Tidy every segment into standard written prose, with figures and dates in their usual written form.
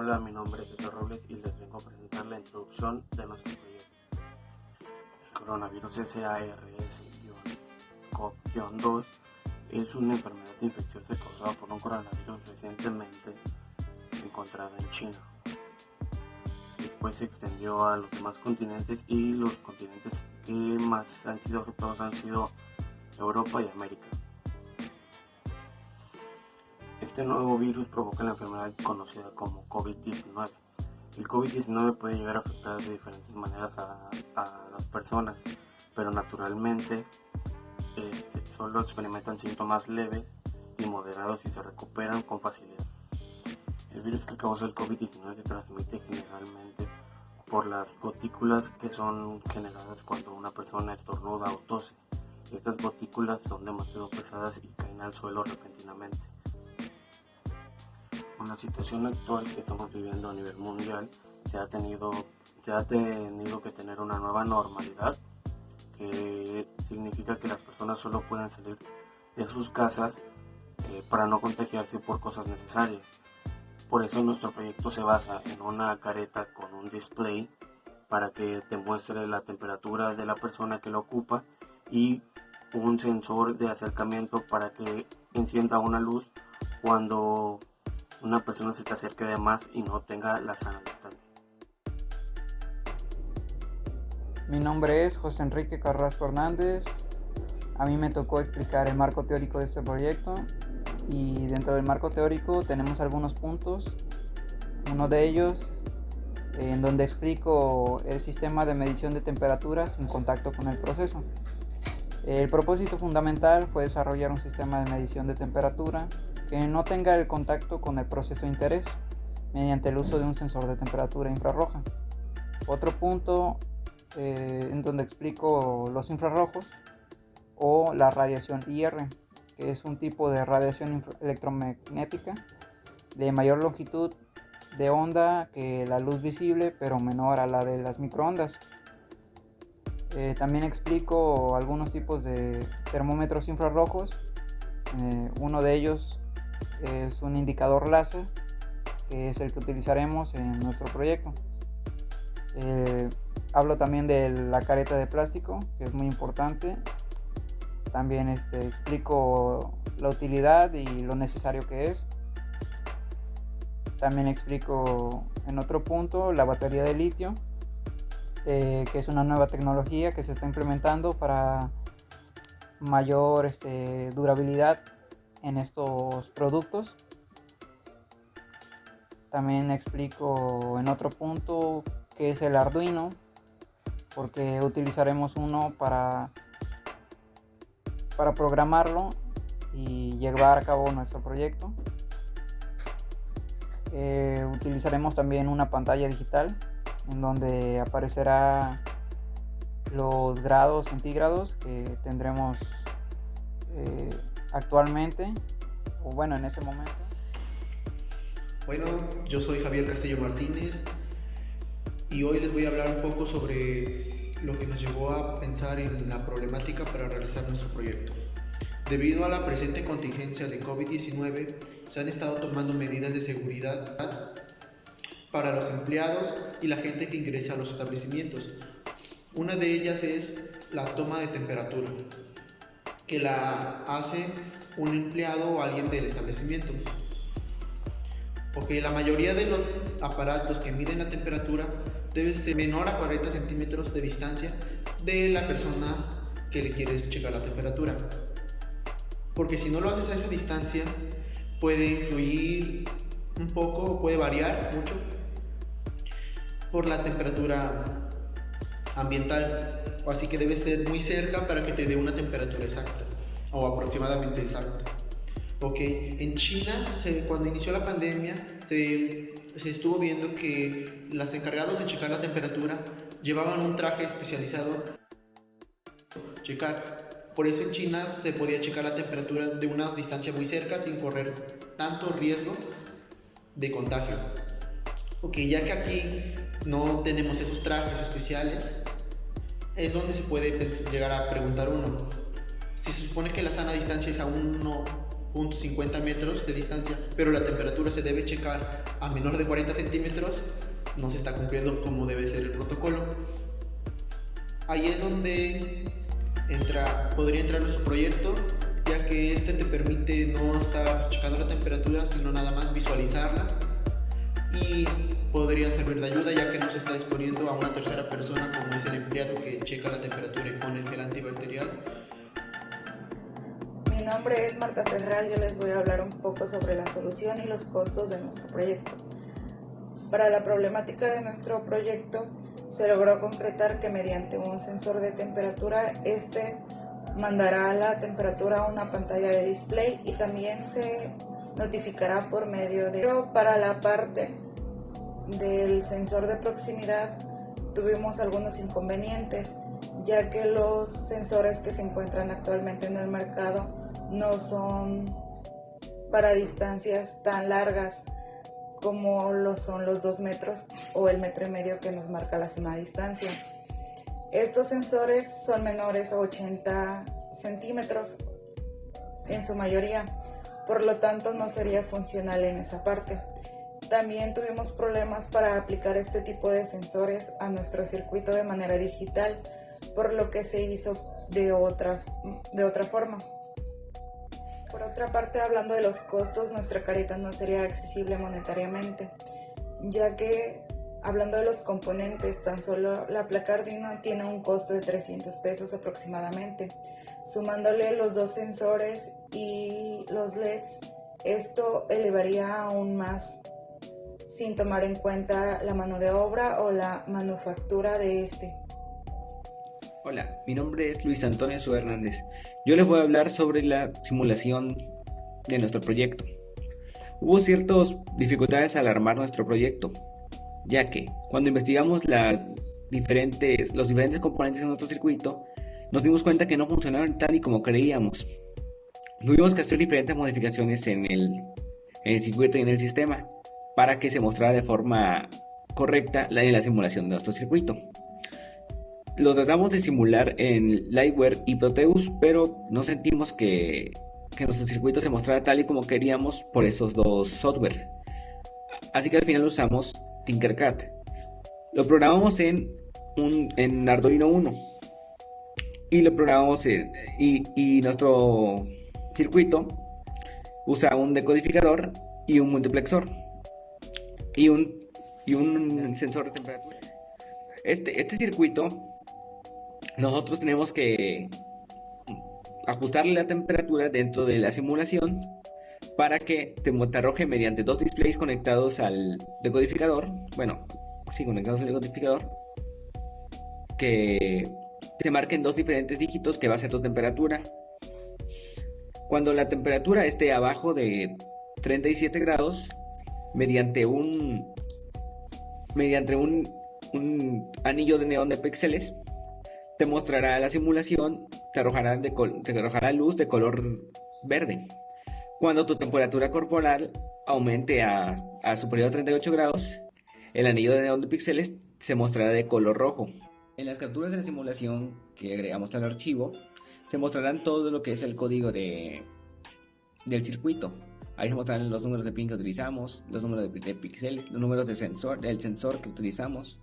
Hola, mi nombre es César Robles y les vengo a presentar la introducción de nuestro proyecto. El coronavirus SARS-CoV-2 es una enfermedad infecciosa causada por un coronavirus recientemente encontrada en China. Después se extendió a los demás continentes y los continentes que más han sido afectados han sido Europa y América. Este nuevo virus provoca la enfermedad conocida como COVID-19. El COVID-19 puede llegar a afectar de diferentes maneras a las personas, pero naturalmente solo experimentan síntomas leves y moderados y se recuperan con facilidad. El virus que causa el COVID-19 se transmite generalmente por las gotículas que son generadas cuando una persona estornuda o tose. Estas gotículas son demasiado pesadas y caen al suelo repentinamente. Con la situación actual que estamos viviendo a nivel mundial, se ha tenido que tener una nueva normalidad, que significa que las personas solo pueden salir de sus casas para no contagiarse por cosas necesarias. Por eso nuestro proyecto se basa en una careta con un display para que te muestre la temperatura de la persona que lo ocupa y un sensor de acercamiento para que encienda una luz cuando una persona se te acerque de más y no tenga la sana distancia. Mi nombre es José Enrique Carrasco Hernández. A mí me tocó explicar el marco teórico de este proyecto y dentro del marco teórico tenemos algunos puntos. Uno de ellos en donde explico el sistema de medición de temperaturas en contacto con el proceso. El propósito fundamental fue desarrollar un sistema de medición de temperatura que no tenga el contacto con el proceso de interés mediante el uso de un sensor de temperatura infrarroja. Otro punto en donde explico los infrarrojos o la radiación IR, que es un tipo de radiación electromagnética de mayor longitud de onda que la luz visible, pero menor a la de las microondas. También explico algunos tipos de termómetros infrarrojos. Uno de ellos es un indicador láser, que es el que utilizaremos en nuestro proyecto. Hablo también de la careta de plástico, que es muy importante. También explico la utilidad y lo necesario que es. También explico en otro punto la batería de litio, que es una nueva tecnología que se está implementando para mayor durabilidad en estos productos. También explico en otro punto qué es el Arduino, porque utilizaremos uno para programarlo y llevar a cabo nuestro proyecto. Utilizaremos también una pantalla digital en donde aparecerá los grados centígrados que tendremos actualmente, o bueno, en ese momento. Bueno, yo soy Javier Castillo Martínez y hoy les voy a hablar un poco sobre lo que nos llevó a pensar en la problemática para realizar nuestro proyecto. Debido a la presente contingencia de COVID-19, se han estado tomando medidas de seguridad para los empleados y la gente que ingresa a los establecimientos. Una de ellas es la toma de temperatura, que la hace un empleado o alguien del establecimiento. Porque la mayoría de los aparatos que miden la temperatura debe ser menor a 40 centímetros de distancia de la persona que le quieres checar la temperatura. Porque si no lo haces a esa distancia, puede influir un poco, puede variar mucho por la temperatura ambiental. Así que debe ser muy cerca para que te dé una temperatura exacta o aproximadamente exacta. En China, cuando inició la pandemia, se estuvo viendo que los encargados de checar la temperatura llevaban un traje especializado para checar. Por eso en China se podía checar la temperatura de una distancia muy cerca sin correr tanto riesgo de contagio. Ya que aquí no tenemos esos trajes especiales, es donde se puede llegar a preguntar uno, si se supone que la sana distancia es a 1 .50 metros de distancia, pero la temperatura se debe checar a menor de 40 centímetros, no se está cumpliendo como debe ser el protocolo. Ahí es donde podría entrar nuestro proyecto, ya que este te permite no estar checando la temperatura, sino nada más visualizarla, y podría servir de ayuda, ya que no se está exponiendo a una tercera persona como es el empleado que checa la temperatura y pone el gel antibacterial. Mi nombre es Marta Ferral, yo les voy a hablar un poco sobre la solución y los costos de nuestro proyecto. Para la problemática de nuestro proyecto, se logró concretar que mediante un sensor de temperatura, este mandará la temperatura a una pantalla de display y también se notificará por medio de... Pero para la parte del sensor de proximidad tuvimos algunos inconvenientes, ya que los sensores que se encuentran actualmente en el mercado no son para distancias tan largas como lo son los 2 metros o el 1,5 metros que nos marca la zona de distancia. Estos sensores son menores a 80 centímetros en su mayoría, por lo tanto no sería funcional en esa parte. También tuvimos problemas para aplicar este tipo de sensores a nuestro circuito de manera digital, por lo que se hizo de otra forma. Por otra parte, hablando de los costos, nuestra careta no sería accesible monetariamente, ya que hablando de los componentes, tan solo la placa Arduino tiene un costo de 300 pesos aproximadamente. Sumándole los 2 sensores y los LEDs, esto elevaría aún más, sin tomar en cuenta la mano de obra o la manufactura de este. Hola, mi nombre es Luis Antonio Su Hernández. Yo les voy a hablar sobre la simulación de nuestro proyecto. Hubo ciertas dificultades al armar nuestro proyecto, ya que cuando investigamos los diferentes componentes de nuestro circuito, nos dimos cuenta que no funcionaron tal y como creíamos. Tuvimos que hacer diferentes modificaciones en el circuito y en el sistema para que se mostrara de forma correcta la simulación de nuestro circuito. Lo tratamos de simular en Lightware y Proteus, pero no sentimos que nuestro circuito se mostrara tal y como queríamos por esos dos softwares. Así que al final usamos Tinkercad. Lo programamos en Arduino Uno y lo programamos y nuestro circuito usa un decodificador y un multiplexor y un sensor de temperatura. Este circuito nosotros tenemos que ajustarle la temperatura dentro de la simulación para que te arroje mediante 2 displays conectados al decodificador, conectados al decodificador, que te marquen 2 diferentes dígitos que va a ser tu temperatura. Cuando la temperatura esté abajo de 37 grados, mediante un anillo de neón de píxeles, te mostrará la simulación, te arrojará luz de color verde. Cuando tu temperatura corporal aumente a superior a 38 grados, el anillo de neón de píxeles se mostrará de color rojo. En las capturas de la simulación que agregamos al archivo, se mostrarán todo lo que es el código del circuito. Ahí se mostrarán los números de pin que utilizamos, los números de píxeles, los números del sensor que utilizamos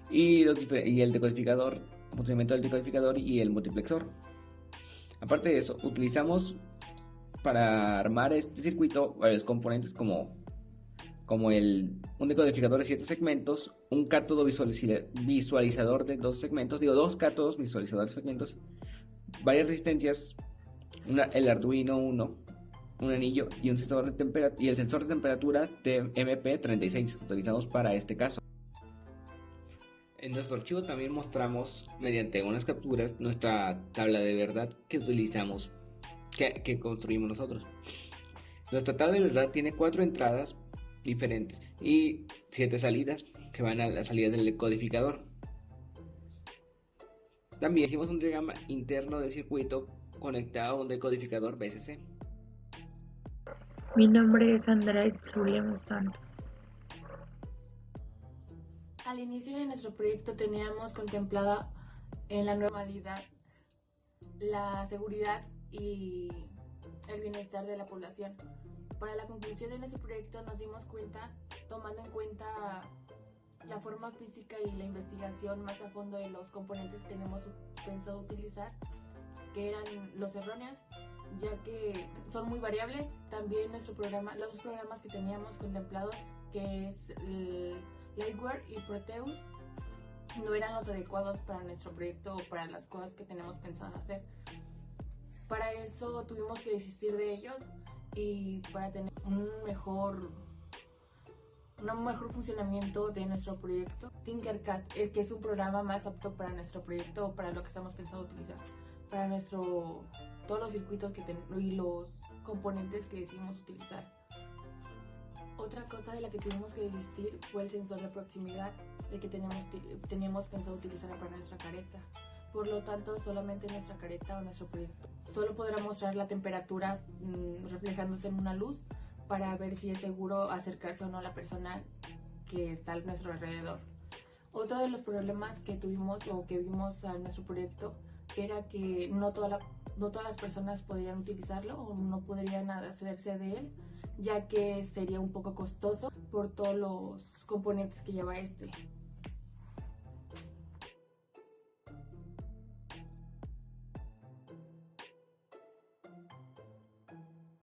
y el decodificador, el funcionamiento del decodificador y el multiplexor. Aparte de eso, utilizamos para armar este circuito varios componentes como un decodificador de 7 segmentos, un cátodo visualizador de 2 segmentos, dos cátodos visualizadores de segmentos, varias resistencias, el Arduino Uno, un anillo y el sensor de temperatura de MP36 que utilizamos para este caso. En nuestro archivo también mostramos mediante unas capturas nuestra tabla de verdad que utilizamos, que construimos nosotros. Nuestra tabla de verdad tiene 4 entradas diferentes y 7 salidas que van a la salida del decodificador. También hicimos un diagrama interno del circuito conectado a un decodificador BSC. Mi nombre es Andrea Zulia Santos. Al inicio de nuestro proyecto teníamos contemplada en la normalidad la seguridad y el bienestar de la población. Para la conclusión de nuestro proyecto nos dimos cuenta, tomando en cuenta la forma física y la investigación más a fondo de los componentes que tenemos pensado utilizar, que eran los erróneos, ya que son muy variables. También nuestro programa, los dos programas que teníamos contemplados, que es Lightware y Proteus, no eran los adecuados para nuestro proyecto o para las cosas que tenemos pensado hacer. Para eso tuvimos que desistir de ellos, y para tener un mejor funcionamiento de nuestro proyecto, Tinkercad, que es un programa más apto para nuestro proyecto o para lo que estamos pensando utilizar, para todos los circuitos y los componentes que decidimos utilizar. Otra cosa de la que tuvimos que desistir fue el sensor de proximidad, el que teníamos pensado utilizar para nuestra careta. Por lo tanto, solamente nuestra careta o nuestro proyecto solo podrá mostrar la temperatura reflejándose en una luz, para ver si es seguro acercarse o no a la persona que está a nuestro alrededor. Otro de los problemas que tuvimos o que vimos a nuestro proyecto era que no todas las personas podrían utilizarlo o no podrían hacerse de él, ya que sería un poco costoso por todos los componentes que lleva este.